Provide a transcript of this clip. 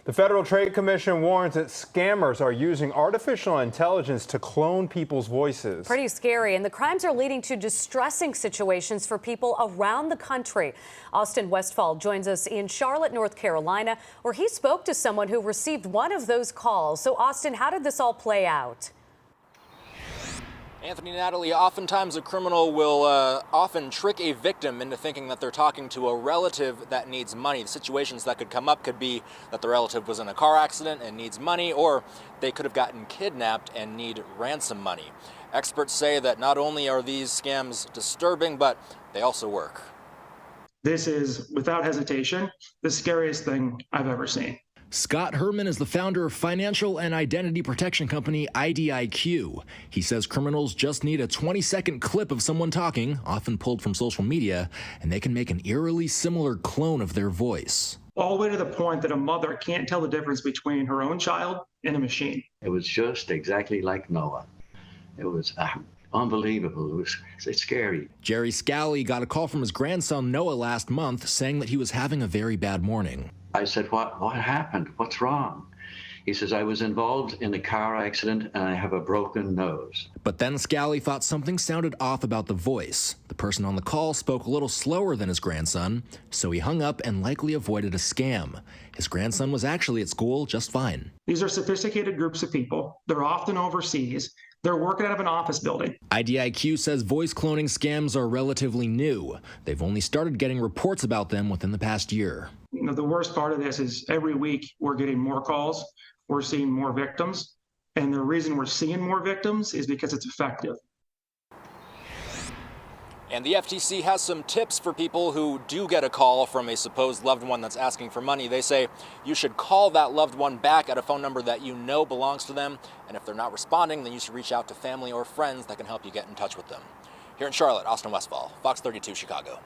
The Federal Trade Commission warns that scammers are using artificial intelligence to clone people's voices. Pretty scary, and the crimes are leading to distressing situations for people around the country. Austin Westfall joins us in Charlotte, North Carolina, where he spoke to someone who received one of those calls. So, Austin, how did this all play out? Anthony, Natalie, oftentimes a criminal will often trick a victim into thinking that they're talking to a relative that needs money. The situations that could come up could be that the relative was in a car accident and needs money, or they could have gotten kidnapped and need ransom money. Experts say that not only are these scams disturbing, but they also work. This is, without hesitation, the scariest thing I've ever seen. Scott Herman is the founder of financial and identity protection company IDIQ. He says criminals just need a 20-second clip of someone talking, often pulled from social media, and they can make an eerily similar clone of their voice. All the way to the point that a mother can't tell the difference between her own child and a machine. It was just exactly like Noah. It was unbelievable. It's scary. Jerry Scally got a call from his grandson Noah last month saying that he was having a very bad morning. I said, what happened? What's wrong? He says, I was involved in a car accident and I have a broken nose. But then Scally thought something sounded off about the voice. The person on the call spoke a little slower than his grandson, so he hung up and likely avoided a scam. His grandson was actually at school just fine. These are sophisticated groups of people. They're often overseas. They're working out of an office building. IDIQ says voice cloning scams are relatively new. They've only started getting reports about them within the past year. You know, the worst part of this is every week we're getting more calls. We're seeing more victims. And the reason we're seeing more victims is because it's effective. And the FTC has some tips for people who do get a call from a supposed loved one that's asking for money. They say you should call that loved one back at a phone number that you know belongs to them. And if they're not responding, then you should reach out to family or friends that can help you get in touch with them. Here in Charlotte, Austin Westfall, Fox 32 Chicago.